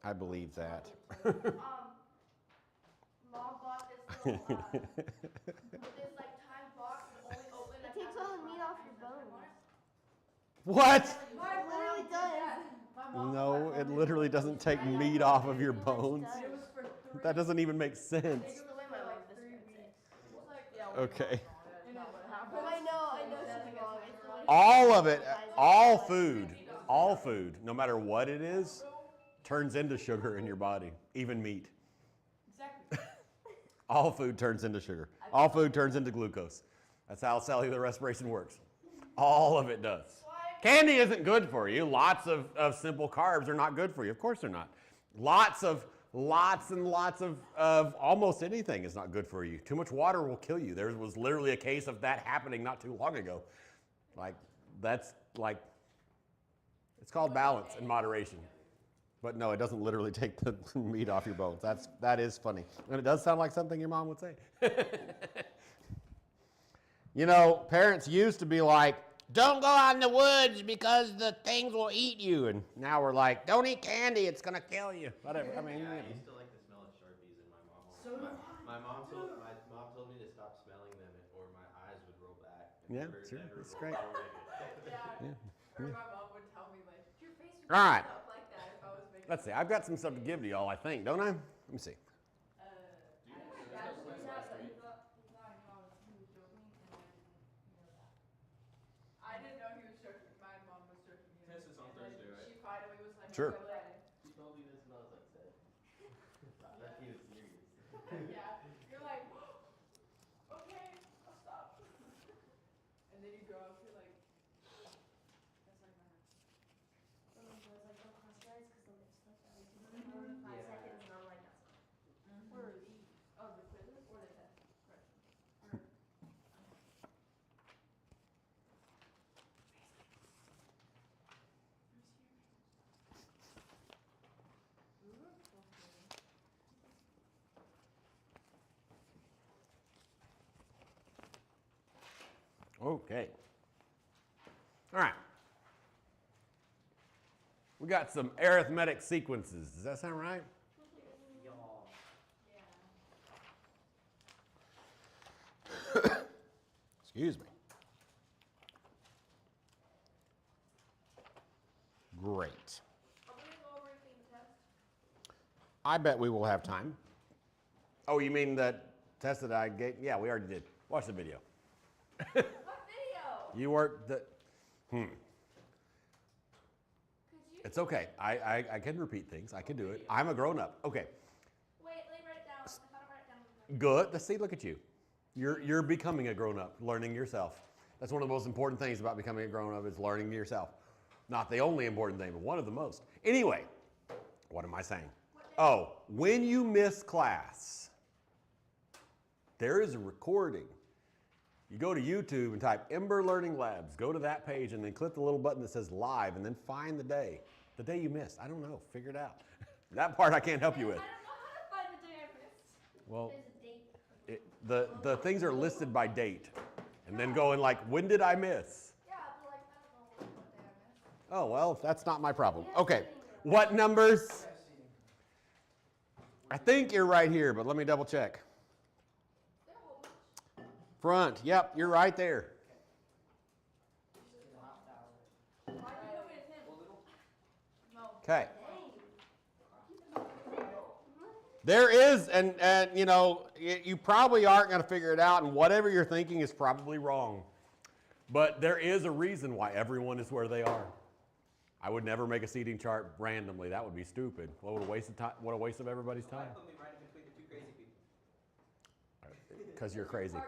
I believe that. Mom bought this little, this like time box and only open. It takes all the meat off your bones. What? It literally does. No, it literally doesn't take meat off of your bones. That doesn't even make sense. It's the way my mom describes it. Okay. I know she's wrong. All of it, all food, no matter what it is, turns into sugar in your body, even meat. Exactly. All food turns into sugar. All food turns into glucose. That's how cellular respiration works. All of it does. Candy isn't good for you. Lots of simple carbs are not good for you. Of course they're not. Lots and lots of almost anything is not good for you. Too much water will kill you. There was literally a case of that happening not too long ago. It's called balance and moderation. But no, it doesn't literally take the meat off your bones. That is funny. And it does sound like something your mom would say. You know, parents used to be like, don't go out in the woods because the things will eat you. And now we're like, don't eat candy, it's gonna kill you. Whatever. I mean, I used to like the smell of Sharpies, and my mom. My mom told me to stop smelling them, or my eyes would roll back. Yeah, sure. That's great. Yeah. Or my mom would tell me like, your face would All right. up like that if I was making. Let's see. I've got some stuff to give to y'all, I think, don't I? Let me see. I didn't know he was joking. My mom was joking. Test is on Thursday, right? She finally was like, Sure. "Go ahead." He told me this when I was like 7. That he was serious. Yeah. You're like, okay, I'll stop. And then you grow up, you're like, that's like my Someone goes like, don't close your eyes because the lips look that way. You know, 5 seconds, and I'm like, that's not. Where are these? Oh, the quizzes or the test? Correction. Okay. All right. We got some arithmetic sequences. Does that sound right? Excuse me. Great. Are we gonna go over anything in the test? I bet we will have time. Oh, you mean that test that I gave? Yeah, we already did. Watch the video. What video? You weren't the. Could you? It's okay. I can repeat things. I can do it. I'm a grown up. Okay. Wait, let me write it down. If I don't write it down. Good. Let's see. Look at you. You're becoming a grown up, learning yourself. That's one of the most important things about becoming a grown up is learning yourself. Not the only important thing, but one of the most. Anyway, what am I saying? Oh, when you miss class, there is a recording. You go to YouTube and type Ember Learning Labs. Go to that page and then click the little button that says live and then find the day you missed. I don't know. Figure it out. That part I can't help you with. I don't know how to find the day I missed. Well, There's a date. the things are listed by date. And then going like, when did I miss? Yeah, but like, I don't know what day I missed. Oh, well, that's not my problem. Okay, what numbers? I think you're right here, but let me double check. Front, yep, you're right there. Why do you know it's him? No. Okay. There is, and you know, you probably aren't going to figure it out, and whatever you're thinking is probably wrong. But there is a reason why everyone is where they are. I would never make a seating chart randomly. That would be stupid. What a waste of time. What a waste of everybody's time. Put me right in between the two crazy people. Because you're crazy.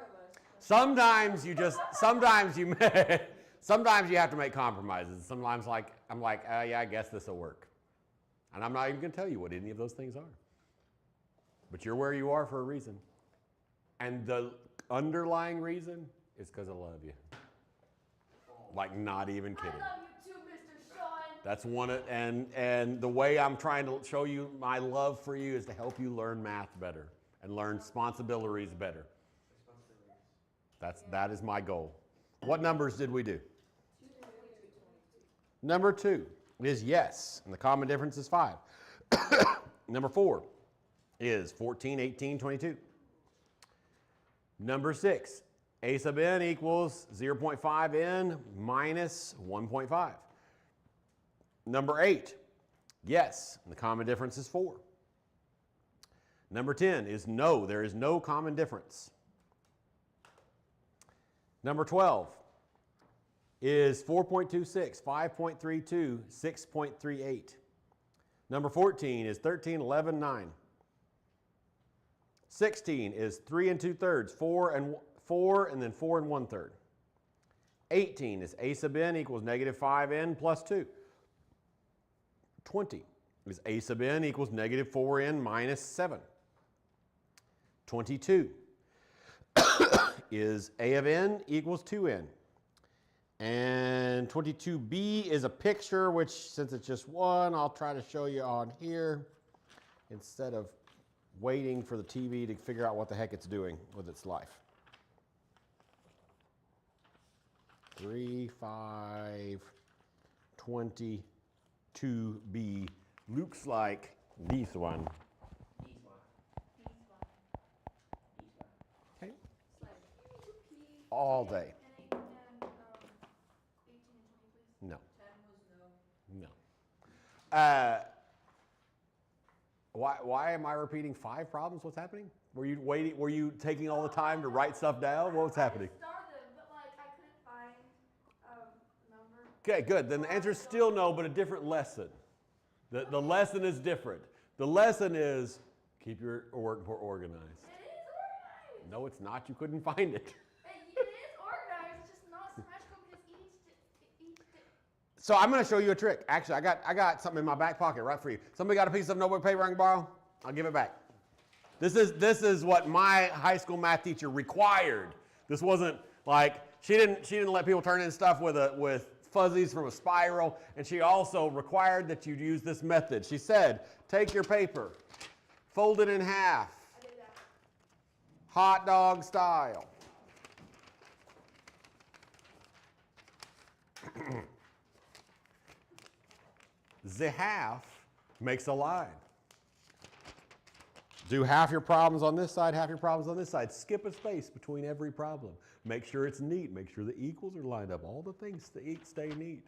Sometimes you sometimes you have to make compromises. Sometimes I'm like, yeah, I guess this will work. And I'm not even going to tell you what any of those things are. But you're where you are for a reason. And the underlying reason is because I love you. Like, not even kidding. I love you too, Mr. Sean. That's one of, and the way I'm trying to show you my love for you is to help you learn math better and learn responsibilities better. That is my goal. What numbers did we do? Number 2 is yes, and the common difference is 5. Number 4 is 14, 18, 22. Number 6, a sub n equals 0.5 n minus 1.5. Number 8, yes, and the common difference is 4. Number 10 is no, there is no common difference. Number 12 is 4.26, 5.32, 6.38. Number 14 is 13, 11, 9. 16 is 3 2/3, 4 and 4, and then 4 1/3. 18 is a sub n equals negative 5n plus 2. 20 is a sub n equals negative 4n minus 7. 22 is a of n equals 2n. And 22b is a picture, which since it's just one, I'll try to show you on here instead of waiting for the TV to figure out what the heck it's doing with its life. 3, 5, 22b looks like this one. Okay. All day. And 18 and 20, please. No. 10 was no. No. Why am I repeating 5 problems? What's happening? Were you waiting? Were you taking all the time to write stuff down? What was happening? I started, but like I couldn't find number. Okay, good. Then the answer is still no, but a different lesson. The lesson is different. The lesson is keep your work report organized. It is organized. No, it's not. You couldn't find it. It is organized, it's just not symmetrical because each. So I'm going to show you a trick. Actually, I got something in my back pocket right for you. Somebody got a piece of notebook paper I can borrow? I'll give it back. This is what my high school math teacher required. This wasn't like she didn't let people turn in stuff with fuzzies from a spiral, and she also required that you use this method. She said, take your paper, fold it in half, I did that. hot dog style. The half makes a line. Do half your problems on this side, half your problems on this side. Skip a space between every problem. Make sure it's neat. Make sure the equals are lined up. All the things stay neat.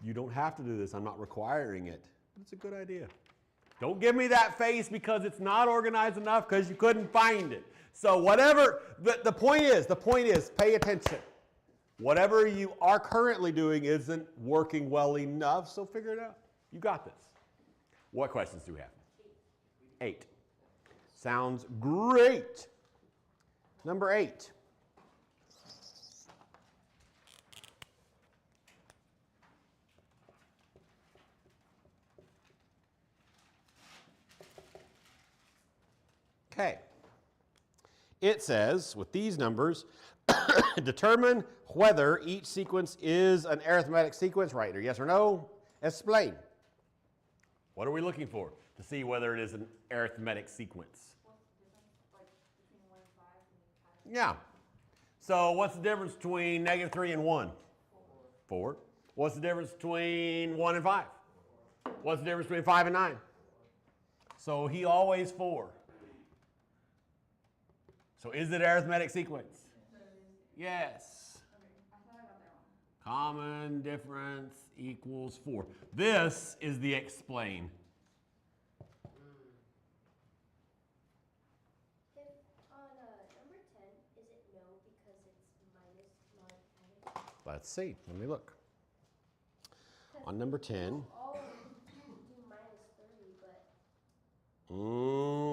You don't have to do this. I'm not requiring it. It's a good idea. Don't give me that face because it's not organized enough because you couldn't find it. So whatever, the point is, pay attention. Whatever you are currently doing isn't working well enough, so figure it out. You got this. What questions do we have? 8. Sounds great. Number 8. Okay. It says, with these numbers, determine whether each sequence is an arithmetic sequence, right? Or yes or no? Explain. What are we looking for to see whether it is an arithmetic sequence? What's the difference, like, between 1 and 5? Yeah. So what's the difference between negative 3 and 1? 4. What's the difference between 1 and 5? What's the difference between 5 and 9? So he always 4. So is it arithmetic sequence? Yes. Okay, I thought I got that wrong. Common difference equals 4. This is the explain. If on number 10, is it no because it's minus not added? Let's see. Let me look. On number 10. All do minus 30, but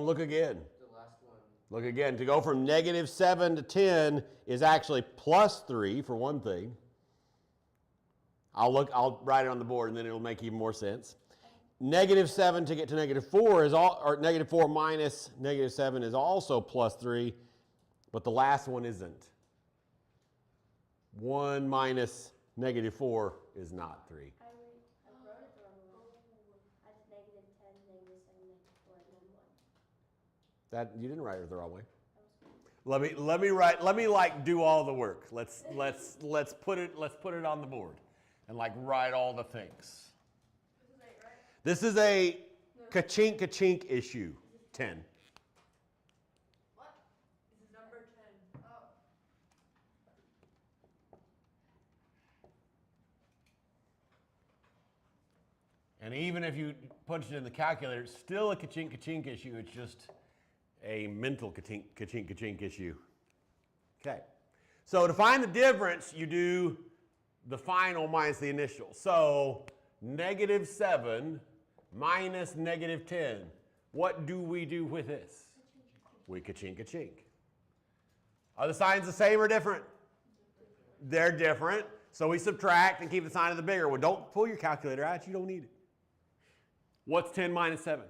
Look again. The last one. Look again. To go from negative 7 to 10 is actually plus 3 for one thing. I'll write it on the board and then it'll make even more sense. Negative 7 to get to negative 4 is all, or negative 4 minus negative 7 is also plus 3, but the last one isn't. 1 minus negative 4 is not 3. I wrote it the wrong way. I did negative 10, negative 7, negative 4, and then 1. That you didn't write it the wrong way. Let me like do all the work. Let's put it on the board and like write all the things. This is 8, right? This is a No, ka-chink issue. 10. What? This is number 10. Oh. And even if you punch it in the calculator, it's still a ka-chink issue. It's just a mental ka-chink issue. Okay. So to find the difference, you do the final minus the initial. So -7 minus -10. What do we do with this? We ka-chink. Are the signs the same or different? They're different. So we subtract and keep the sign of the bigger one. Don't pull your calculator out. You don't need it. What's 10 minus 7?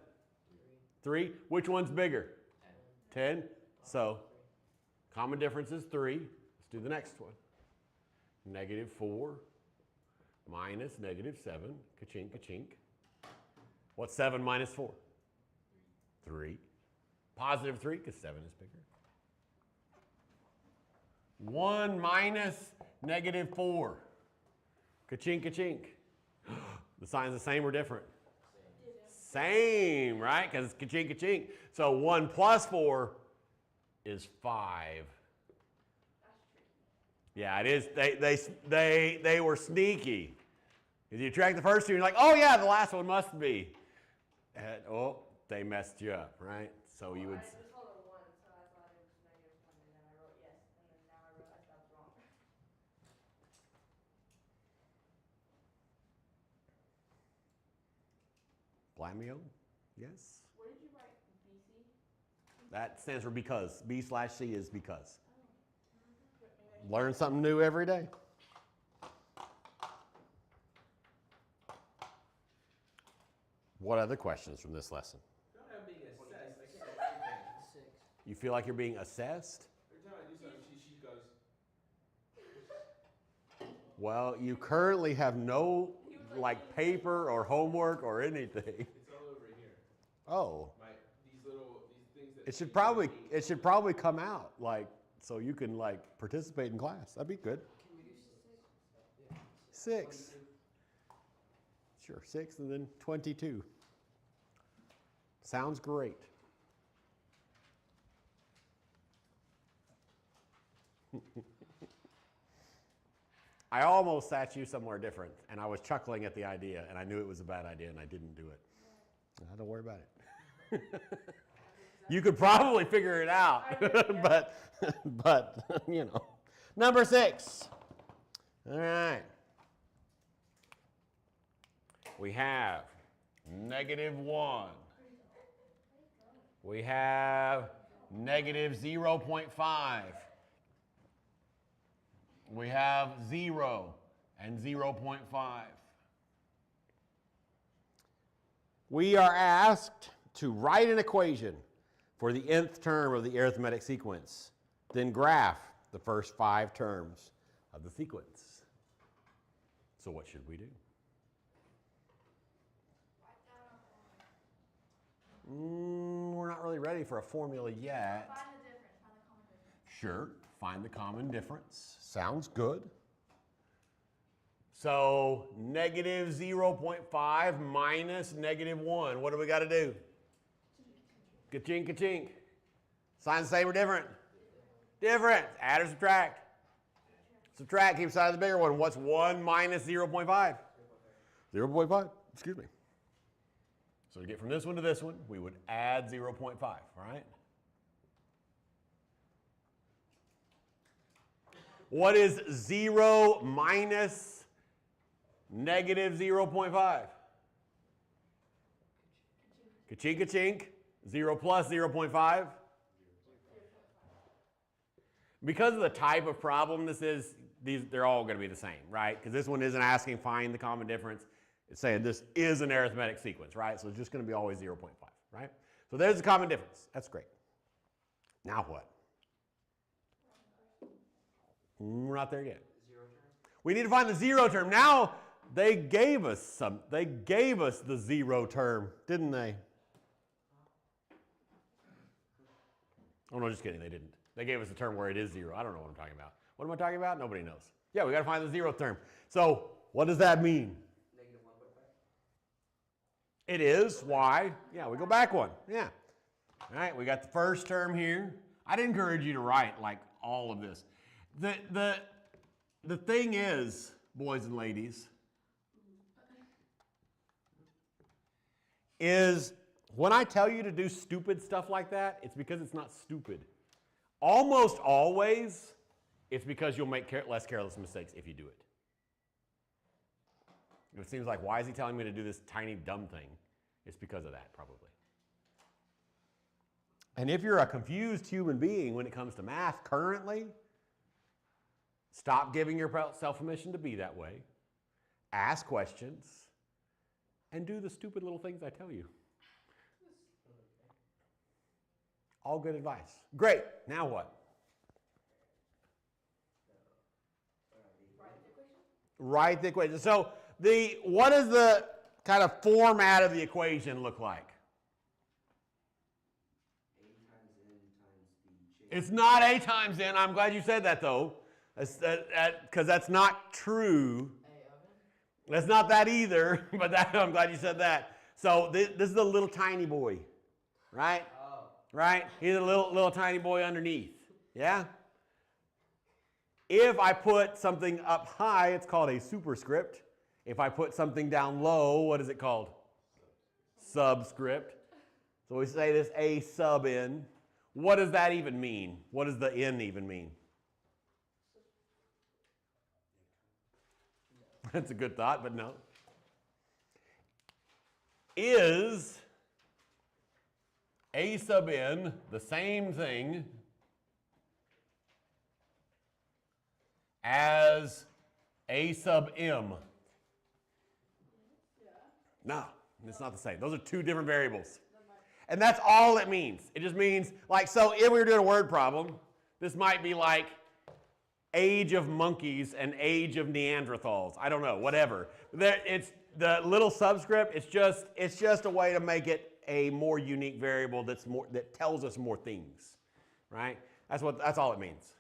3. Which one's bigger? 10. So common difference is 3. Let's do the next one. -4 minus -7. Ka-chink. What's 7 minus 4? 3. Positive 3 because 7 is bigger. 1 minus -4. Ka-chink. The sign's the same or different? Same, right? Because it's ka-chink. So 1 plus 4 is 5. Yeah, it is. They were sneaky. If you track the first two, you're like, oh yeah, the last one must be. And, oh, they messed you up, right? So you would. I just called it 1, so I thought it was -1, and then I wrote yes, and then now I realized that was wrong. Blamio? Yes? What did you write? BC? That stands for because. B/C is because. Learn something new every day. What other questions from this lesson? I feel like I'm being assessed. I can't do anything. 6. You feel like you're being assessed? Every time I do something, she goes. Well, you currently have no like paper or homework or anything. It's all over here. Oh. These things that. It should probably come out like so you can like participate in class. That'd be good. Can we do 6? Yeah. 6. Sure, 6 and then 22. Sounds great. I almost sat you somewhere different, and I was chuckling at the idea, and I knew it was a bad idea, and I didn't do it. Don't worry about it. You could probably figure it out, but you know. Number 6. All right. We have -1. We have -0.5. We have 0 and 0.5. We are asked to write an equation for the nth term of the arithmetic sequence, then graph the first 5 terms of the sequence. So what should we do? We're not really ready for a formula yet. Find the difference. Find the common difference. Sure, find the common difference. Sounds good. So -0.5 minus -1. What do we got to do? Ka-chink. Signs the same or different? Different. Add or subtract? Subtract, keep side of the bigger one. What's 1 minus 0.5? 0.5, excuse me. So to get from this one to this one, we would add 0.5, right? What is 0 minus -0.5? Ka-chink. 0 plus 0.5. Because of the type of problem this is, they're all going to be the same, right? Because this one isn't asking find the common difference. It's saying this is an arithmetic sequence, right? So it's just going to be always 0.5, right? So there's the common difference. That's great. Now what? We're not there yet. 0 term? We need to find the 0 term. Now they gave us the 0 term, didn't they? Oh no, just kidding, they didn't. They gave us a term where it is 0. I don't know what I'm talking about. What am I talking about? Nobody knows. Yeah, we got to find the 0th term. So what does that mean? -1.5? It is. Why? Yeah, we go back one. Yeah. All right, we got the first term here. I'd encourage you to write like all of this. The thing is, boys and ladies, is when I tell you to do stupid stuff like that, it's because it's not stupid. Almost always, it's because you'll make less careless mistakes if you do it. It seems like, why is he telling me to do this tiny dumb thing? It's because of that, probably. And if you're a confused human being when it comes to math currently, stop giving yourself permission to be that way. Ask questions and do the stupid little things I tell you. All good advice. Great. Now what? Write the equation. So what does the kind of format of the equation look like? It's not a times n. I'm glad you said that, though, because that's not true. That's not that either, but I'm glad you said that. So this is a little tiny boy, right? Oh. Right? He's a little tiny boy underneath. Yeah? If I put something up high, it's called a superscript. If I put something down low, what is it called? Subscript. So we say this a sub n. What does that even mean? What does the n even mean? That's a good thought, but no. Is a sub n the same thing as a sub m? No, it's not the same. Those are two different variables. And that's all it means. It just means, like, so if we were doing a word problem, this might be like age of monkeys and age of Neanderthals. I don't know, whatever. It's the little subscript. It's just a way to make it a more unique variable that tells us more things, right? That's all it means.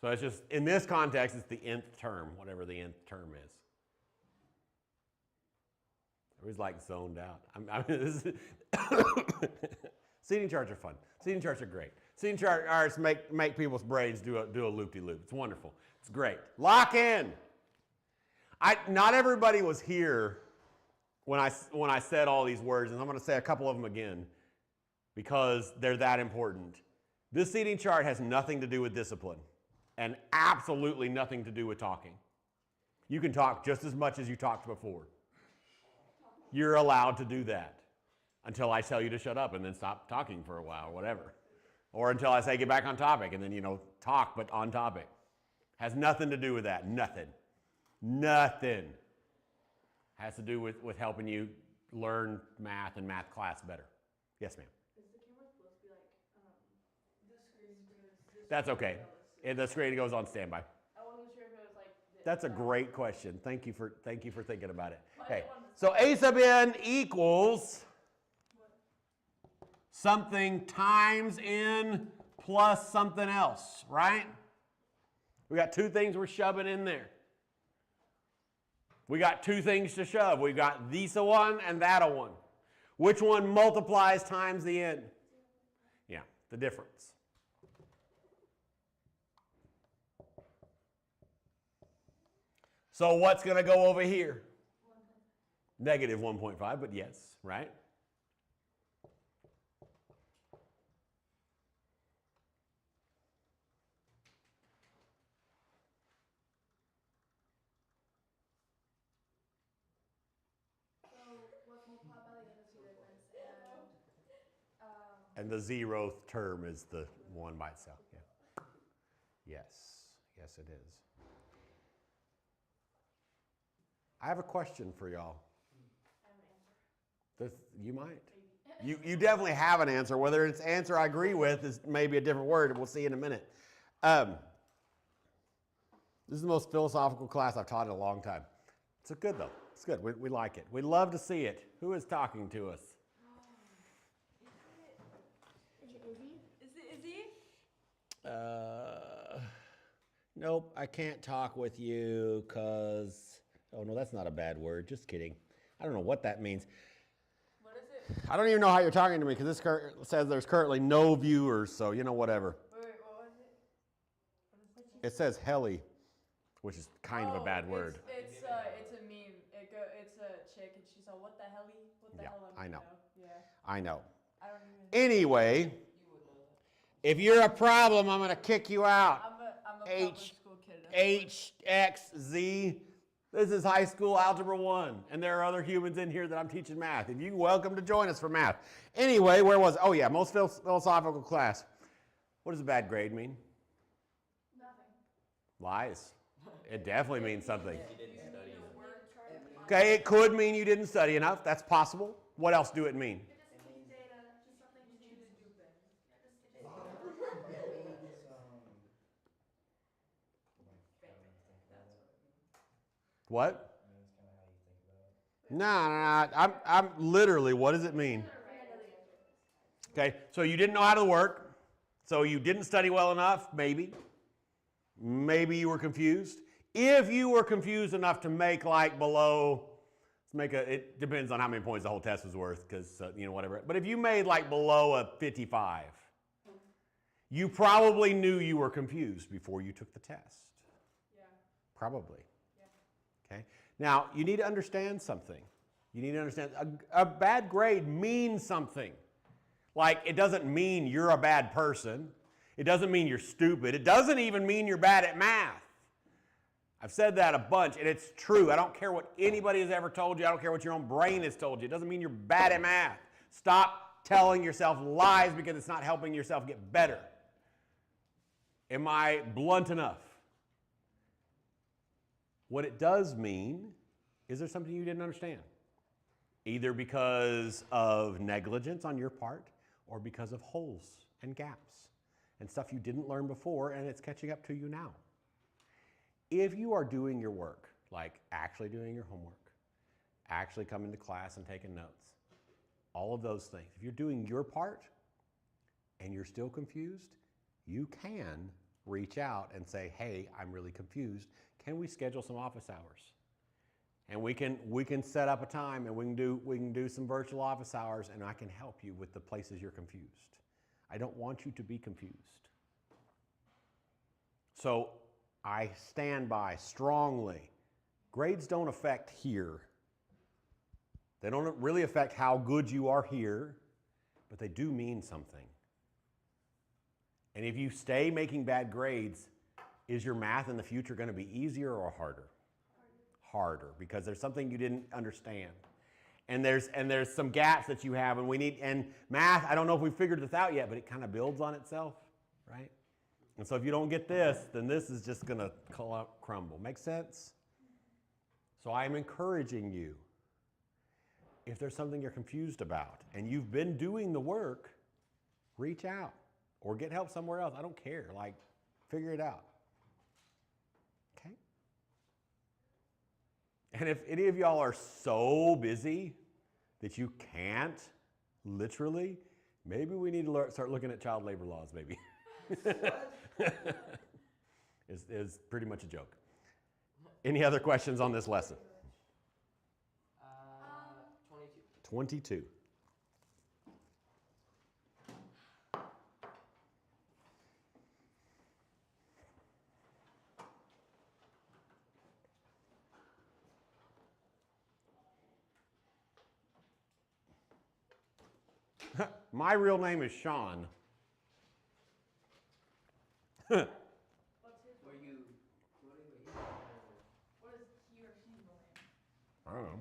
So it's just, in this context, it's the nth term, whatever the nth term is. Everybody's like zoned out. Seating charts are fun. Seating charts are great. Seating charts make people's brains do a loop-de-loop. It's wonderful. It's great. Lock in. Not everybody was here when I said all these words, and I'm going to say a couple of them again because they're that important. This seating chart has nothing to do with discipline and absolutely nothing to do with talking. You can talk just as much as you talked before. You're allowed to do that until I tell you to shut up and then stop talking for a while or whatever. Or until I say get back on topic and then, talk but on topic. Has nothing to do with that. Nothing. Nothing. Has to do with helping you learn math and math class better. Yes, ma'am. Is the camera supposed to be like, the screen goes That's okay. The screen goes on standby. I wasn't sure if it was like this. That's a great question. Thank you for thinking about it. Okay. So a sub n equals something times n plus something else, right? We got two things we're shoving in there. We got two things to shove. We got this a one and that a one. Which one multiplies times the n? Yeah, the difference. So what's going to go over here? Negative 1.5, but yes, right? What's multiplied by the end is the difference, And the zeroth term is the one by itself. Yeah. Yes, it is. I have a question for y'all. You might. You definitely have an answer. Whether it's answer I agree with is maybe a different word. We'll see in a minute. This is the most philosophical class I've taught in a long time. It's good though. It's good. We like it. We love to see it. Who is talking to us? Is it Izzy? Is it Izzy? Nope, I can't talk with you because, oh no, that's not a bad word. Just kidding. I don't know what that means. I don't even know how you're talking to me because this says there's currently no viewers, so whatever. Wait, what was it? It says heli, which is kind of a bad word. It's a meme. It's a chick and she's all, what the hell? What the Yeah, hell am I know. Yeah. I know. I don't even. Anyway, You would know that. if you're a problem, I'm going to kick you out. I'm a public school kid. HXZ. This is high school Algebra 1, and there are other humans in here that I'm teaching math. If you're welcome to join us for math. Anyway, where was it? Oh, yeah, most philosophical class. What does a bad grade mean? Nothing. Lies. It definitely means something. You didn't study enough. Okay, it could mean you didn't study enough. That's possible. What else do it mean? It just means data, just something you choose to do things. It means, like, how you think about it. What? It means kind of how you think about it. No. I'm literally, what does it mean? Okay, so you didn't know how to work. So you didn't study well enough, maybe. Maybe you were confused. If you were confused enough to make like below, it depends on how many points the whole test was worth, because, whatever. But if you made like below a 55, you probably knew you were confused before you took the test. Yeah. Probably. Yeah. Okay. Now, you need to understand something. You need to understand a bad grade means something. Like, it doesn't mean you're a bad person. It doesn't mean you're stupid. It doesn't even mean you're bad at math. I've said that a bunch, and it's true. I don't care what anybody has ever told you. I don't care what your own brain has told you. It doesn't mean you're bad at math. Stop telling yourself lies because it's not helping yourself get better. Am I blunt enough? What it does mean is there's something you didn't understand, either because of negligence on your part or because of holes and gaps and stuff you didn't learn before, and it's catching up to you now. If you are doing your work, like actually doing your homework, actually coming to class and taking notes, all of those things, if you're doing your part and you're still confused, you can reach out and say, hey, I'm really confused. Can we schedule some office hours? And we can set up a time and we can do some virtual office hours, and I can help you with the places you're confused. I don't want you to be confused. So I stand by strongly. Grades don't affect here. They don't really affect how good you are here, but they do mean something. And if you stay making bad grades, is your math in the future going to be easier or harder? Harder, because there's something you didn't understand. And there's some gaps that you have, and math, I don't know if we've figured this out yet, but it kind of builds on itself, right? And so if you don't get this, then this is just going to crumble. Make sense? So I'm encouraging you, if there's something you're confused about and you've been doing the work, reach out or get help somewhere else. I don't care. Like, figure it out. Okay? And if any of y'all are so busy that you can't, literally, maybe we need to start looking at child labor laws, maybe. is pretty much a joke. Any other questions on this lesson? 22. 22. My real name is Sean. What's his? Were you? What is he or she's real name? I don't know.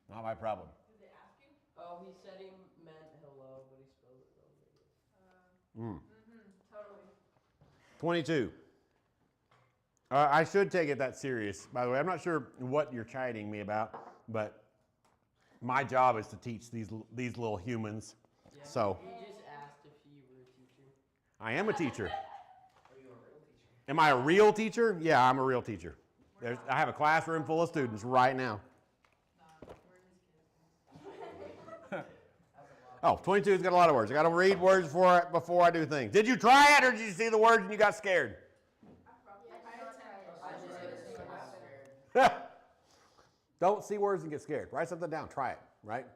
Not my problem. Did they ask you? Oh, he said he meant hello, but he spelled it wrong, I guess. Totally. 22. I should take it that serious. By the way, I'm not sure what you're chiding me about, but my job is to teach these little humans. Yeah, So he just asked if you were a teacher. I am a teacher. Are you a real teacher? Am I a real teacher? Yeah, I'm a real teacher. I have a classroom full of students right now. Nah, we're his kids. Oh, 22's got a lot of words. I got to read words before I do things. Did you try it, or did you see the words and you got scared? I just get so scared. Don't see words and get scared. Write something down. Try it, right?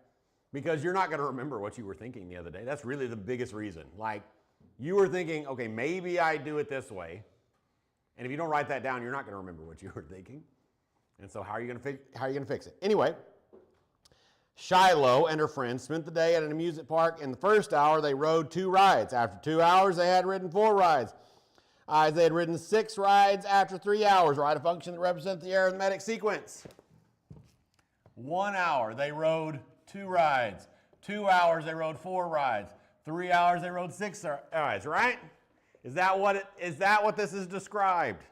Because you're not going to remember what you were thinking the other day. That's really the biggest reason. Like, you were thinking, okay, maybe I do it this way. And if you don't write that down, you're not going to remember what you were thinking. And so how are you going to fix it? Anyway, Shiloh and her friends spent the day at an amusement park. In the first hour, they rode 2 rides. After 2 hours, they had ridden 4 rides. They had ridden 6 rides after 3 hours. Write a function that represents the arithmetic sequence. 1 hour, they rode 2 rides. 2 hours, they rode 4 rides. 3 hours, they rode 6 rides, right? Is that what this is described?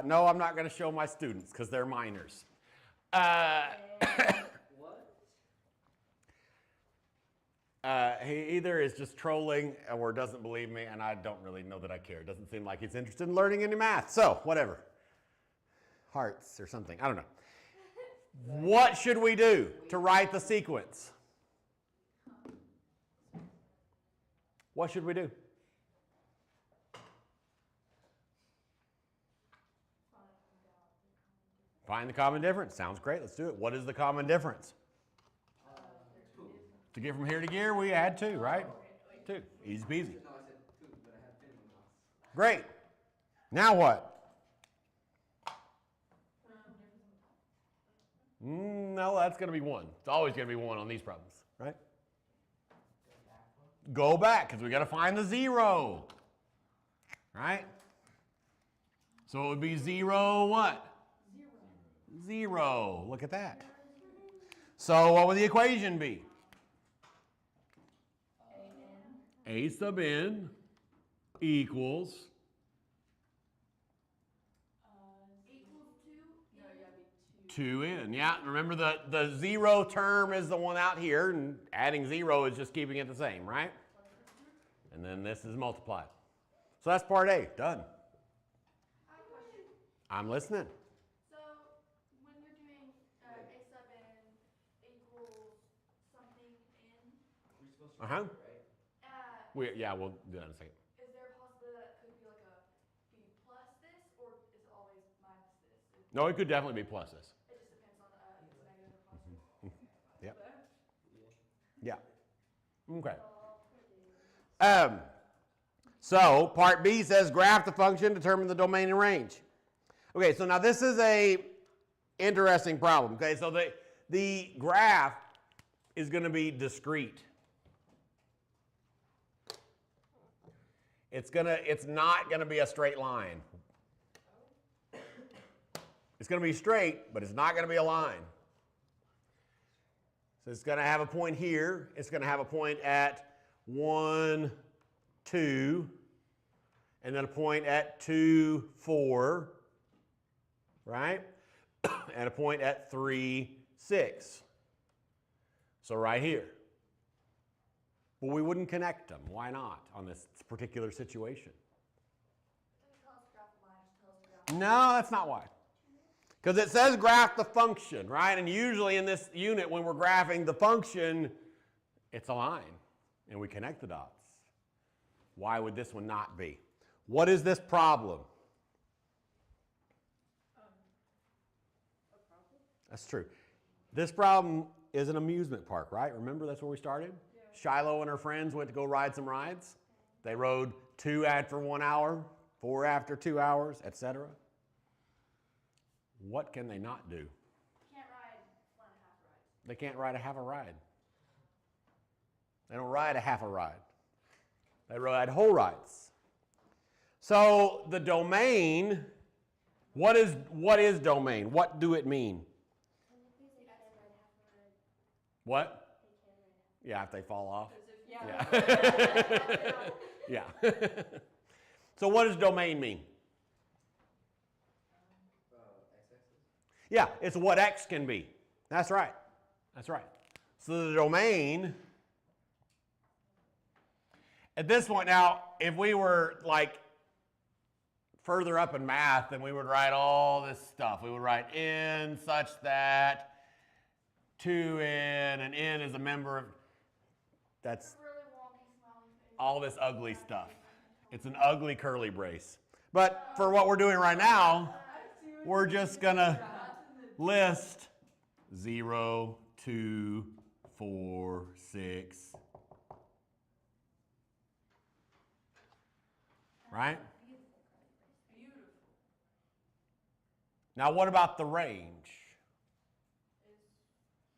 No, I'm not going to show my students because they're minors. He either is just trolling or doesn't believe me, and I don't really know that I care. It doesn't seem like he's interested in learning any math. So, whatever. Hearts or something. I don't know. What should we do to write the sequence? What should we do? Find the common difference. Sounds great. Let's do it. What is the common difference? To get from here to here, we add 2, right? 2. Easy peasy. No, I said 2, but I had 10 in my mouth. Great. Now what? No, that's going to be 1. It's always going to be 1 on these problems, right? Go back, because we got to find the 0. Right? So it would be 0 what? 0. Look at that. So what would the equation be? A sub n equals Equals 2. No, you gotta be 2n. Yeah, remember the 0 term is the one out here, and adding 0 is just keeping it the same, right? And then this is multiplied. So that's part A. Done. I have a question. I'm listening. So when you're doing a sub n equals something n, We're supposed to Uh-huh. remember, right? We'll do that in a second. is there a possibility that it could be like be plus this, or is it always minus this? No, it could definitely be plus this. It just depends on if it's negative or positive. Yep. Yeah. Yeah. Okay. So part B says graph the function, determine the domain and range. Okay, so now this is a interesting problem. Okay, so the graph is going to be discrete. It's not going to be a straight line. It's going to be straight, but it's not going to be a line. So it's going to have a point here. It's going to have a point at 1, 2, and then a point at 2, 4, right? And a point at 3, 6. So right here. But we wouldn't connect them. Why not on this particular situation? No, that's not why. Because it says graph the function, right? And usually in this unit, when we're graphing the function, it's a line, and we connect the dots. Why would this one not be? What is this problem? a problem. That's true. This problem is an amusement park, right? Remember, that's where we started? Yeah. Shiloh and her friends went to go ride some rides. They rode 2 after 1 hour, 4 after 2 hours, etc. What can they not do? Can't ride 1.5 rides. They can't ride a half a ride. They don't ride a half a ride. They ride whole rides. So the domain, what is domain? What do it mean? What? Yeah, if they fall off. Yeah. Yeah. So what does domain mean? X-axis. Yeah, it's what x can be. That's right. That's right. So the domain, at this point now, if we were like further up in math, then we would write all this stuff. We would write n such that 2n, and n is a member of, that's Really wonky smiley face. all this ugly stuff. It's an ugly curly brace. But for what we're doing right now, we're just going to list 0, 2, 4, 6. Right? Beautiful. Now, what about the range?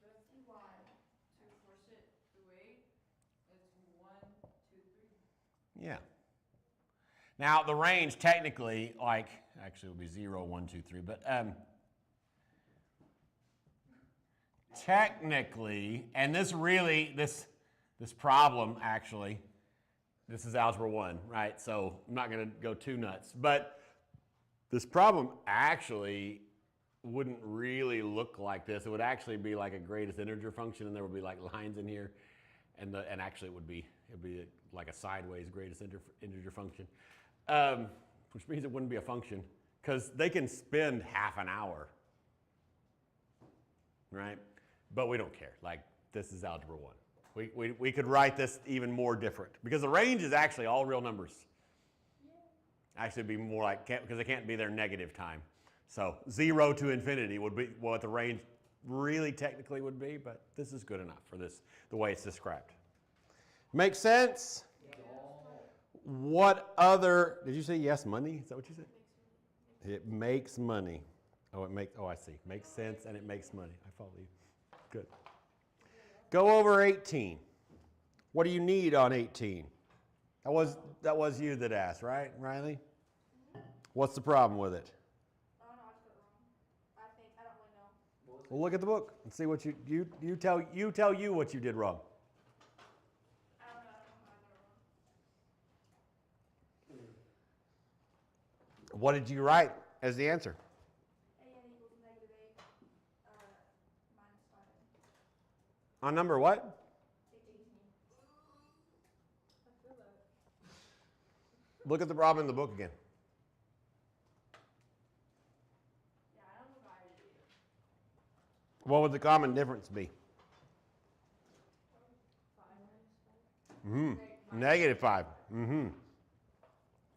That's 2, 4, 6 through 8. It's 1, 2, 3. Yeah. Now, the range technically, like, actually it would be 0, 1, 2, 3, but technically, and this problem actually, this is Algebra 1, right? So I'm not going to go too nuts. But this problem actually wouldn't really look like this. It would actually be like a greatest integer function, and there would be like lines in here. And actually it'd be like a sideways greatest integer function, which means it wouldn't be a function because they can spend half an hour, right? But we don't care. Like, this is Algebra 1. We could write this even more different because the range is actually all real numbers. Actually, it'd be more like, because it can't be their negative time. So 0 to infinity would be what the range really technically would be, but this is good enough for this, the way it's described. Make sense? What other, did you say yes, money? Is that what you said? It makes money. Oh, I see. Makes sense and it makes money. I follow you. Good. Go over 18. What do you need on 18? That was you that asked, right, Riley? What's the problem with it? Oh no, I just got it wrong. I think I don't really know. Well, look at the book and see what you tell you what you did wrong. I don't know how I got it wrong. What did you write as the answer? A n equals -8 minus 5. On number what? 18. I feel that. Look at the problem in the book again. Yeah, I don't know if I did. What would the common difference be? 5 minus 5. Negative 5.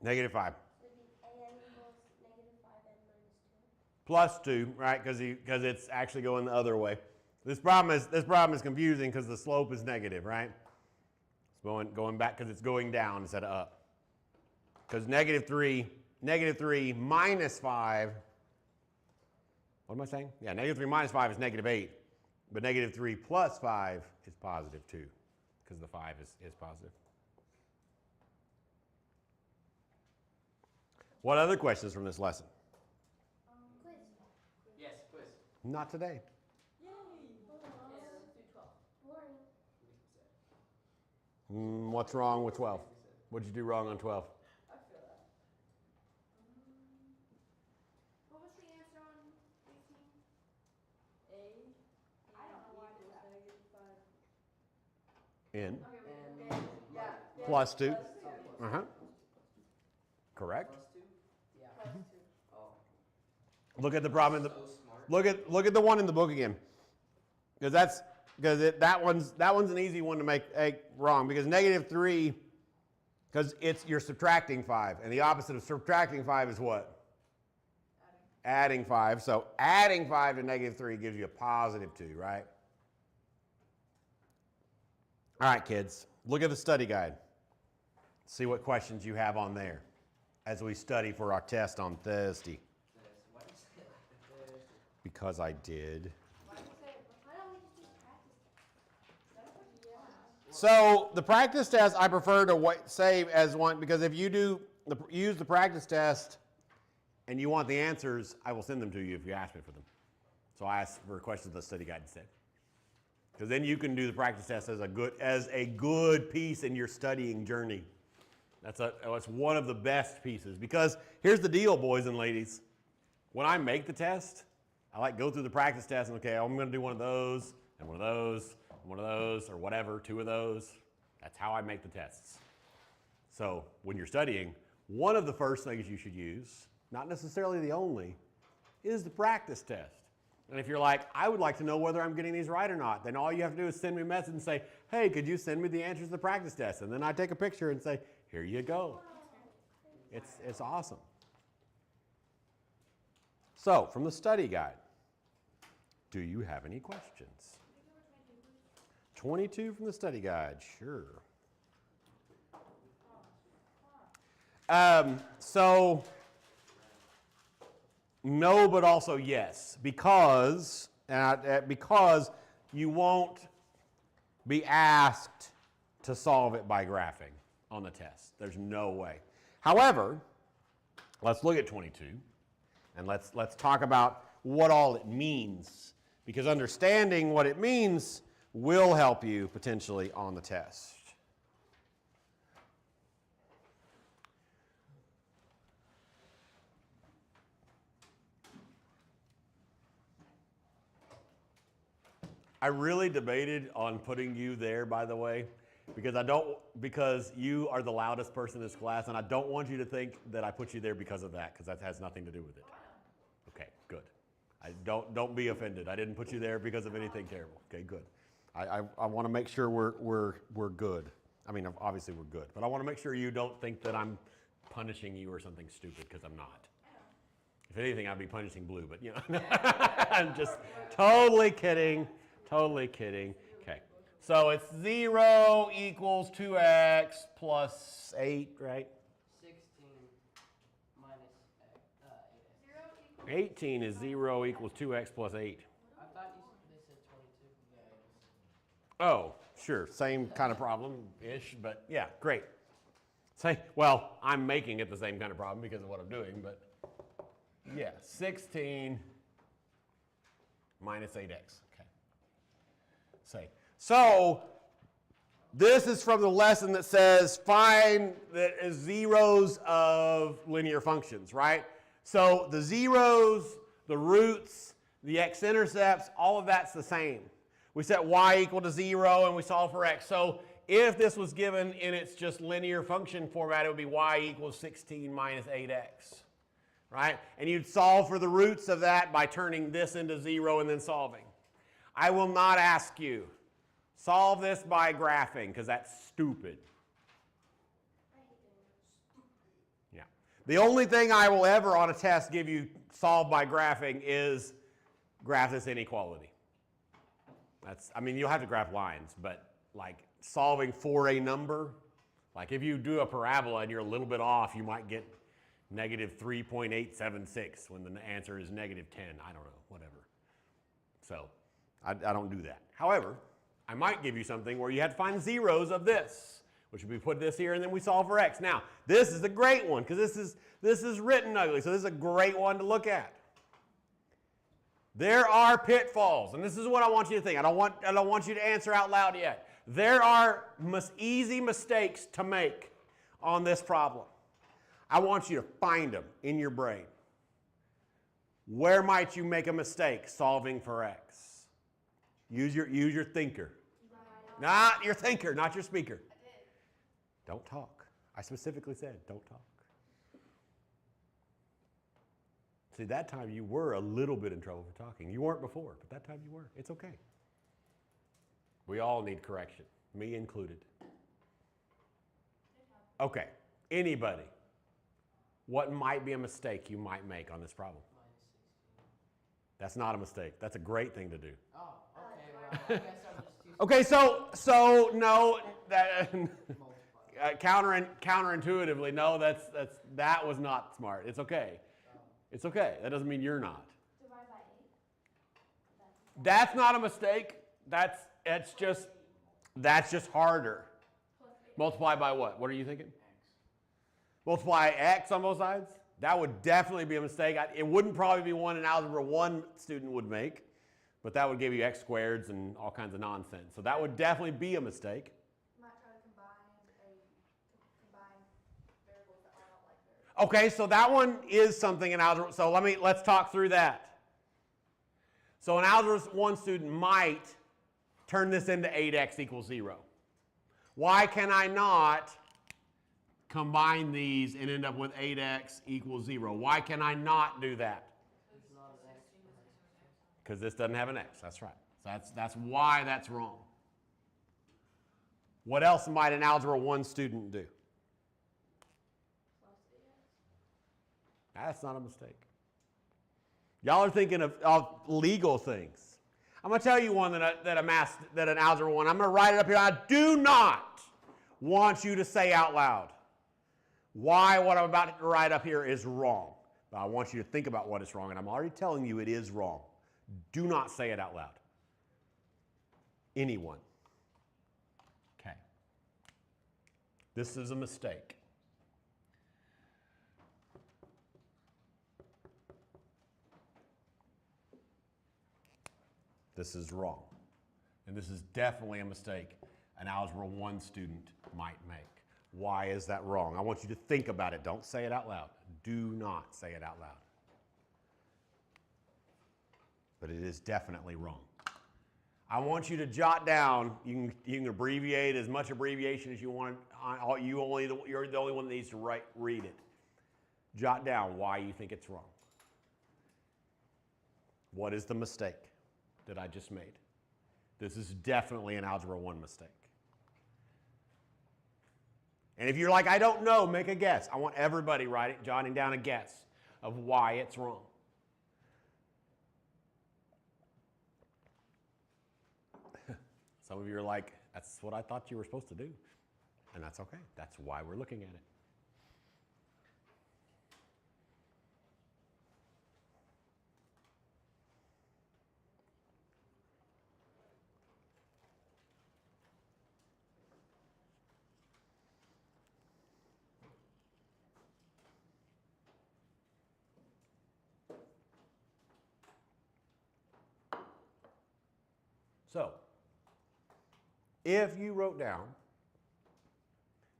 Negative 5. It'd be a n equals -5n minus 2. Plus 2, right? Because it's actually going the other way. This problem is confusing because the slope is negative, right? It's going back because it's going down instead of up. Because -3 minus 5. What am I saying? Yeah, -3 minus 5 is -8. But -3 plus 5 is positive 2 because the 5 is positive. What other questions from this lesson? Quiz. Yes, quiz. Not today. Yay! Let's do 12. Boring. What's wrong with 12? What'd you do wrong on 12? I feel that. What was the answer on 18? A. I don't know why I did that. -5. In. Okay, And wait. Yeah. Plus 2. Plus 2. Uh-huh. Correct. Plus 2? Yeah. Plus 2. Oh. Look at the problem in the So smart. look at the one in the book again. Because that one's an easy one to make wrong because -3 because you're subtracting 5 and the opposite of subtracting 5 is what? Adding 5. So adding 5 to -3 gives you a positive 2, right? All right, kids. Look at the study guide. See what questions you have on there as we study for our test on Thursday. Why do you say it like that? Because I did. Why do you say it? Why don't we just do practice? So the practice test I prefer to save as one because if you use the practice test and you want the answers, I will send them to you if you ask me for them. So I ask for questions of the study guide instead. Because then you can do the practice test as a good piece in your studying journey. That's one of the best pieces. Because here's the deal, boys and ladies. When I make the test, I go through the practice test and okay, I'm going to do one of those and one of those and one of those or whatever, 2 of those. That's how I make the tests. So when you're studying, one of the first things you should use, not necessarily the only, is the practice test. And if you're like, I would like to know whether I'm getting these right or not, then all you have to do is send me a message and say, hey, could you send me the answers to the practice test? And then I take a picture and say, here you go. It's awesome. So, from the study guide, do you have any questions? 22 from the study guide, sure. So, no, but also yes, because you won't be asked to solve it by graphing on the test. There's no way. However, let's look at 22 and let's talk about what all it means, because understanding what it means will help you potentially on the test. I really debated on putting you there, by the way, because you are the loudest person in this class, and I don't want you to think that I put you there because of that, because that has nothing to do with it. Okay, good. Don't be offended. I didn't put you there because of anything terrible. Okay, good. I want to make sure we're good. I mean, obviously we're good, but I want to make sure you don't think that I'm punishing you or something stupid, because I'm not. If anything, I'd be punishing Blue, but you know, I'm just totally kidding. Totally kidding. Okay. So it's 0 equals 2x plus 8, right? 16 minus 8x. 18 is 0 equals 2x plus 8. I thought they said 22. Oh, sure. Same kind of problem-ish, but yeah, great. Well, I'm making it the same kind of problem because of what I'm doing, but yeah, 16 minus 8x. So this is from the lesson that says find the zeros of linear functions, right? So the zeros, the roots, the x-intercepts, all of that's the same. We set y equal to 0 and we solve for x. So if this was given in its just linear function format, it would be y equals 16 minus 8x, right? And you'd solve for the roots of that by turning this into 0 and then solving. I will not ask you, solve this by graphing, because that's stupid. Yeah. The only thing I will ever on a test give you solve by graphing is graph this inequality. I mean, you'll have to graph lines, but like solving for a number, like if you do a parabola and you're a little bit off, you might get negative 3.876 when the answer is negative 10. I don't know, whatever. So I don't do that. However, I might give you something where you have to find zeros of this, which would be put this here, and then we solve for x. Now, this is a great one, because this is written ugly, so this is a great one to look at. There are pitfalls, and this is what I want you to think. I don't want you to answer out loud yet. There are easy mistakes to make on this problem. I want you to find them in your brain. Where might you make a mistake solving for x? Use your thinker. Not your thinker, not your speaker. I did. Don't talk. I specifically said don't talk. See, that time you were a little bit in trouble for talking. You weren't before, but that time you were. It's okay. We all need correction, me included. Okay, anybody. What might be a mistake you might make on this problem? That's not a mistake. That's a great thing to do. Oh, okay. Well, I guess I'm just too Okay, so no, that counterintuitively, no, that was not smart. It's okay. It's okay. That doesn't mean you're not. Divide by 8. That's not a mistake. That's just harder. Multiply by what? What are you thinking? Multiply x on both sides? That would definitely be a mistake. It wouldn't probably be one an Algebra 1 student would make, but that would give you x squareds and all kinds of nonsense. So that would definitely be a mistake. Might try to combine variables that are not like variables. Okay, so that one is something in Algebra. So let's talk through that. So an Algebra 1 student might turn this into 8x equals 0. Why can I not combine these and end up with 8x equals 0? Why can I not do that? Because this doesn't have an x. That's right. So that's why that's wrong. What else might an Algebra 1 student do? That's not a mistake. Y'all are thinking of legal things. I'm going to tell you one that an algebra one. I'm going to write it up here. I do not want you to say out loud why what I'm about to write up here is wrong. But I want you to think about what is wrong, and I'm already telling you it is wrong. Do not say it out loud. Anyone. Okay. This is a mistake. This is wrong. And this is definitely a mistake an Algebra 1 student might make. Why is that wrong? I want you to think about it. Don't say it out loud. Do not say it out loud. But it is definitely wrong. I want you to jot down, you can abbreviate as much abbreviation as you want. You're the only one that needs to read it. Jot down why you think it's wrong. What is the mistake that I just made? This is definitely an Algebra 1 mistake. And if you're like, I don't know, make a guess. I want everybody jotting down a guess of why it's wrong. Some of you are like, that's what I thought you were supposed to do. And that's okay. That's why we're looking at it. So, if you wrote down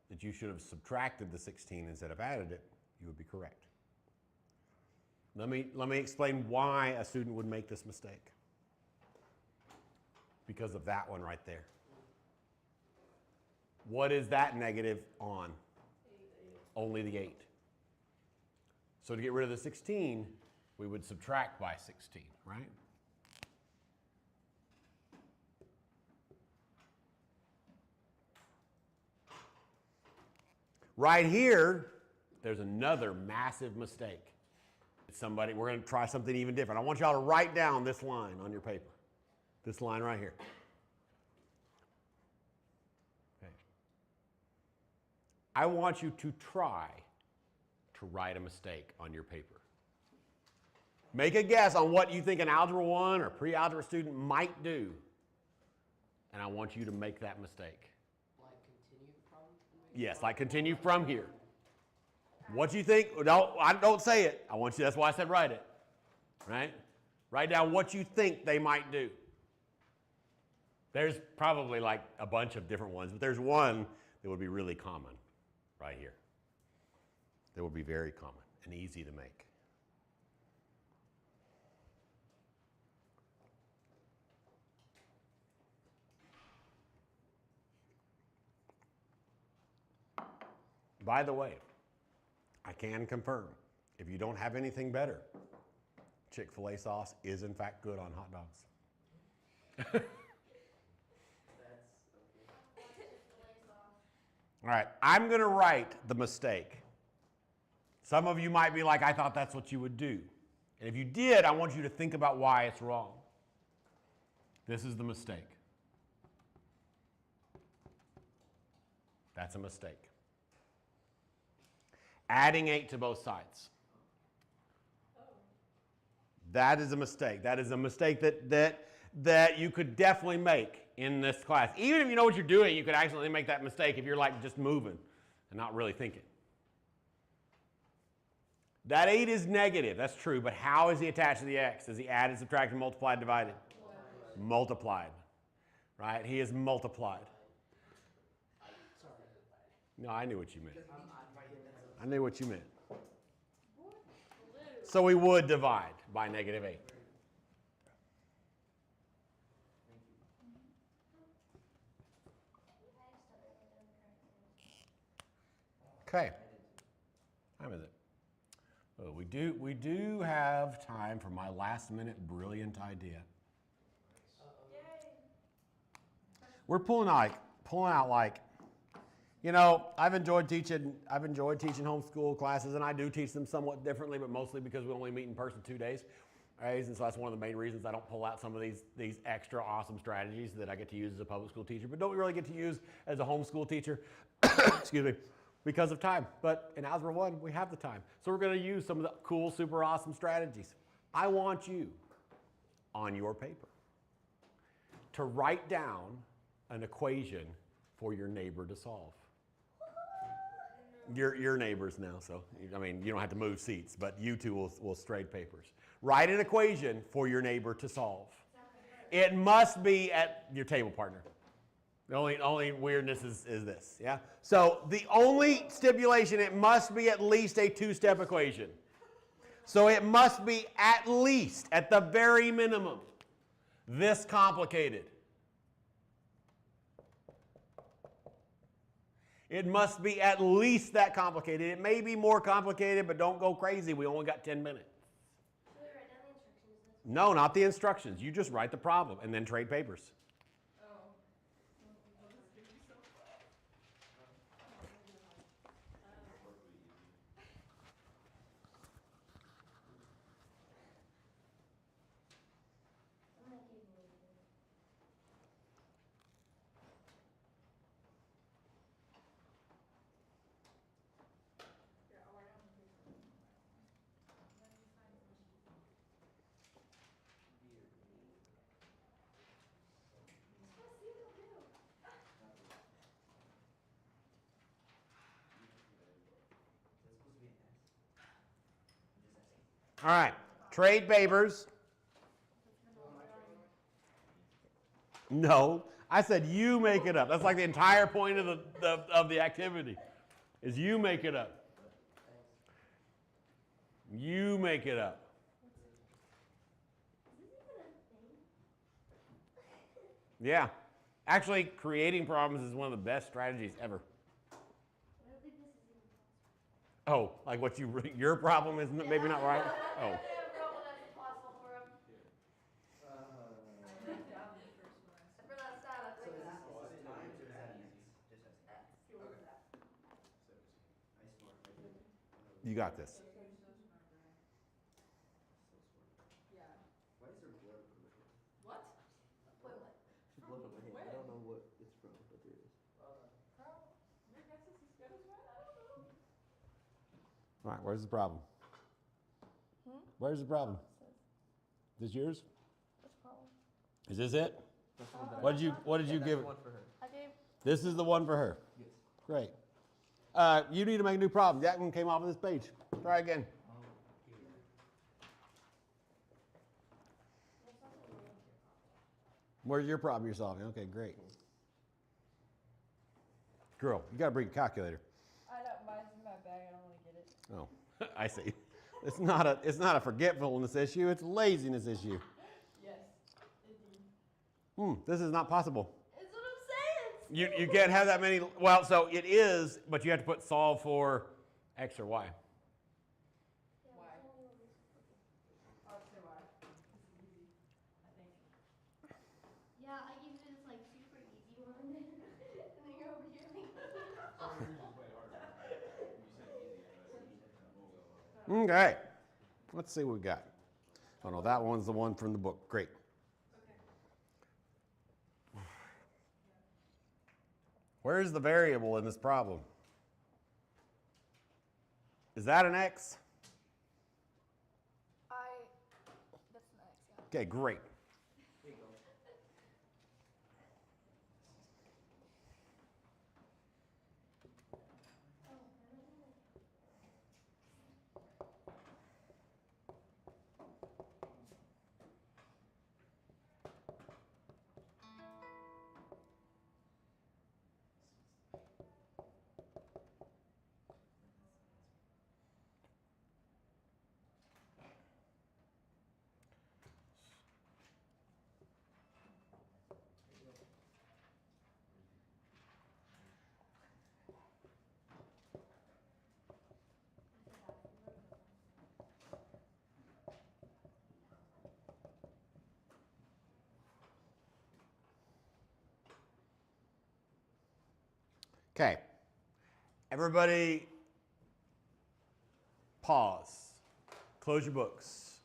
that you should have subtracted the 16 instead of added it, you would be correct. Let me explain why a student would make this mistake. Because of that one right there. What is that negative on? 8. Only the 8. So to get rid of the 16, we would subtract by 16, right? Right here, there's another massive mistake. We're going to try something even different. I want y'all to write down this line on your paper. This line right here. Okay. I want you to try to write a mistake on your paper. Make a guess on what you think an Algebra 1 or pre-algebra student might do. And I want you to make that mistake. Yes, like continue from here. What you think? Don't say it. I want you. That's why I said write it. Right? Write down what you think they might do. There's probably like a bunch of different ones, but there's one that would be really common right here. That would be very common and easy to make. By the way, I can confirm, if you don't have anything better, Chick-fil-A sauce is in fact good on hot dogs. That's okay. All right, I'm going to write the mistake. Some of you might be like, I thought that's what you would do. And if you did, I want you to think about why it's wrong. This is the mistake. That's a mistake. Adding 8 to both sides. That is a mistake. That is a mistake that you could definitely make in this class. Even if you know what you're doing, you could accidentally make that mistake if you're like just moving and not really thinking. That 8 is negative, that's true, but how is he attached to the x? Is he added, subtracted, multiplied, divided? Multiplied. Right? He is multiplied. No, I knew what you meant. I knew what you meant. So we would divide by negative 8. Okay. Time is it? Oh, we do have time for my last minute brilliant idea. We're pulling out like, you know, I've enjoyed teaching homeschool classes, and I do teach them somewhat differently, but mostly because we only meet in person 2 days. Right? And so that's one of the main reasons I don't pull out some of these extra awesome strategies that I get to use as a public school teacher, but don't really get to use as a homeschool teacher, excuse me, because of time. But in Algebra 1, we have the time. So we're going to use some of the cool, super awesome strategies. I want you, on your paper, to write down an equation for your neighbor to solve. Your neighbors now, so I mean, you don't have to move seats, but you two will trade papers. Write an equation for your neighbor to solve. It must be at your table partner. The only weirdness is this, yeah? So the only stipulation, it must be at least a two-step equation. So it must be at least, at the very minimum, this complicated. It must be at least that complicated. It may be more complicated, but don't go crazy. We only got 10 minutes. Should we write down the instructions? No, not the instructions. You just write the problem and then trade papers. I'm gonna give you a Yeah, I'll write on the paper. Then you find the machine. All right, trade papers. No, I said you make it up. That's like the entire point of the activity, is you make it up. You make it up. Yeah, actually, creating problems is one of the best strategies ever. I don't think this is even possible. Oh, like what your problem is maybe not right? Oh. I have a problem that's impossible for him. I wrote down the first one. For that stat, I think that. You got this. You're so smart, Brian. Yeah. Why is there blood on the floor? What? Wait, what? Blood on my hand. I don't know what it's from, but there is. Carl, your guess is as good as mine? I don't know. All right, where's the problem? Where's the problem? Is this yours? What's the problem? Is this it? That's the one that What did you give it? one for her. I gave. This is the one for her. Yes. Great. You need to make a new problem. That one came off of this page. Try again. Where's your problem you're solving? Okay, great. Girl, you gotta bring a calculator. I know, mine's in my bag. I don't want to get it. Oh, I see. It's not a forgetfulness issue. It's a laziness issue. Yes, indeed. This is not possible. That's what I'm saying. You can't have that many. Well, so it is, but you have to put solve for X or Y. Why? I'll say why. This is easy, I think. Yeah, I gave you this like super easy one, and then you're over here making Okay. Let's see what we got. Oh no, that one's the one from the book. Great. Where's the variable in this problem? Is that an X? That's nice, yeah. Okay, great. There you go. Okay. Everybody pause. Close your books.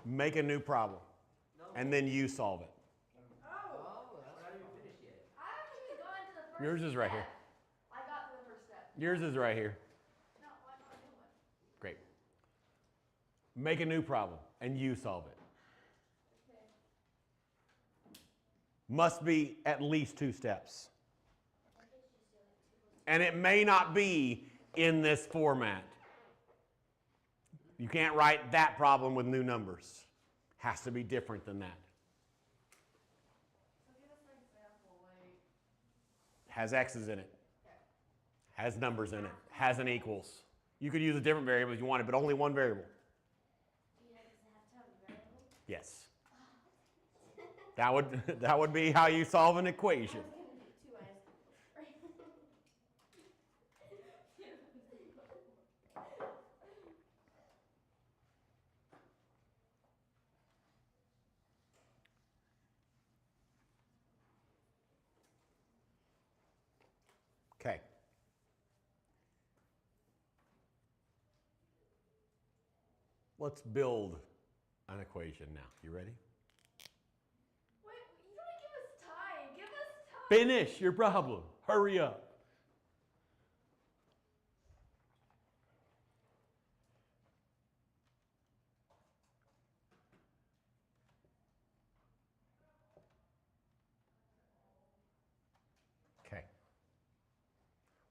Make a new problem. No. And then you solve it. Oh, We're not even finished yet. I haven't even gone to the first Yours is right here. step. I got to the first step. Yours is right here. No, why not a new one? Great. Make a new problem and you solve it. Okay. Must be at least 2 steps. And it may not be in this format. You can't write that problem with new numbers. Has to be different than that. So give us an example, like. Has X's in it. Has numbers in it. Has an equals. You could use a different variable if you wanted, but only one variable. Yes. That would be how you solve an equation. Okay. Let's build an equation now. You ready? Wait, you gotta give us time. Give us time. Finish your problem. Hurry up. Okay.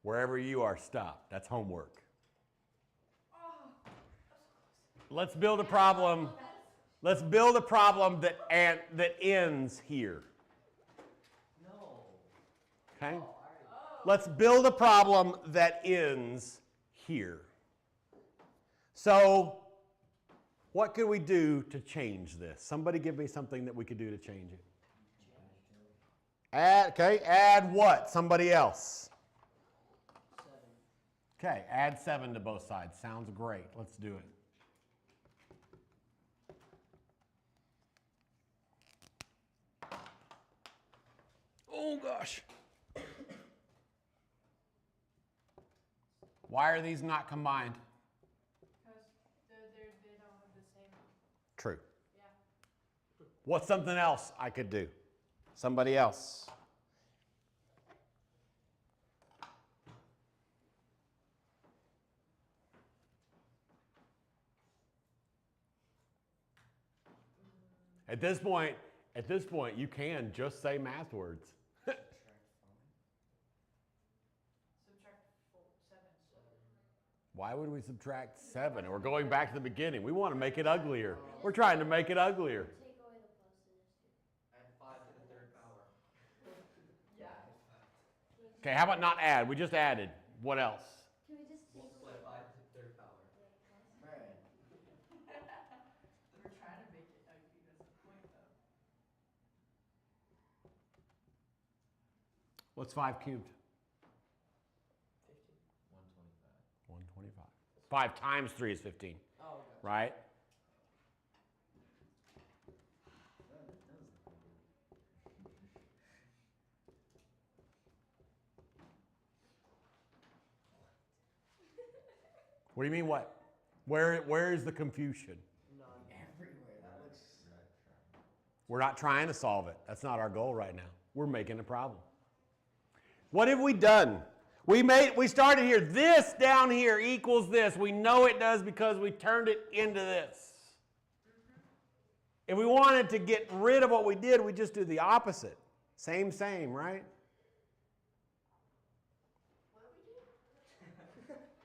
Wherever you are, stop. That's homework. Let's build a problem. Let's build a problem that ends here. No. Okay? Oh, Let's build a problem that ends here. So, what could we do to change this? Somebody give me something that we could do to change it. Add what? Somebody else. 7. Okay, add 7 to both sides. Sounds great. Let's do it. Oh gosh. Why are these not combined? Because they don't have the same. True. Yeah. What's something else I could do? Somebody else. At this point, you can just say math words. Subtract 7. Why would we subtract 7? We're going back to the beginning. We want to make it uglier. We're trying to make it uglier. Take away the pluses. Add 5 to the 3rd power. Yeah. Okay, how about not add? We just added. What else? Can we just take Multiply away 5 to the 3rd power. Right. We're trying to make it ugly. That's the point, though. What's 5 cubed? 15. 125. 125. 5 times 3 is 15, Oh, gotcha. right? What do you mean what? Where is the confusion? None. Everywhere. That looks. We're not trying to solve it. That's not our goal right now. We're making a problem. What have we done? We started here. This down here equals this. We know it does because we turned it into this. If we wanted to get rid of what we did, we just do the opposite. Same, right?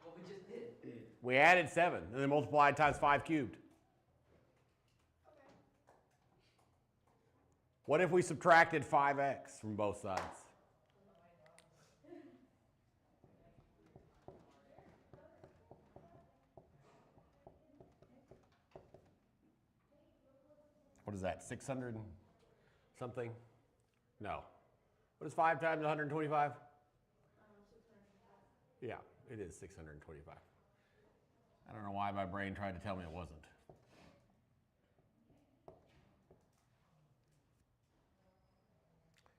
What we just did. We added 7 and then multiplied times 5 cubed. What if we subtracted 5x from both sides? What is that, 600 and something? No. What is 5 times 125? Yeah, it is 625. I don't know why my brain tried to tell me it wasn't.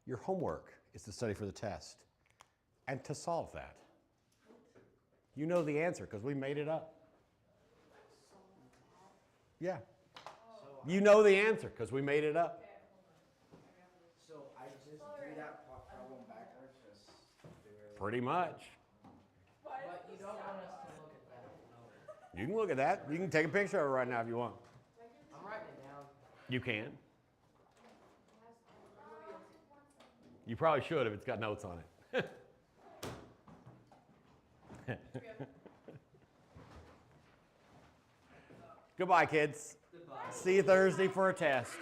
Your homework is to study for the test and to solve that. You know the answer because we made it up. Yeah. So You know the answer because we made it up. Okay, hold on. I got this. So I just do that problem backwards, just do it. Pretty much. Why is But you this don't sound- want us to look at that number. You can look at that. You can take a picture of it right now if you want. I'm writing it down. You can. You probably should if it's got notes on it. Goodbye, kids. Goodbye. See you Thursday for a test.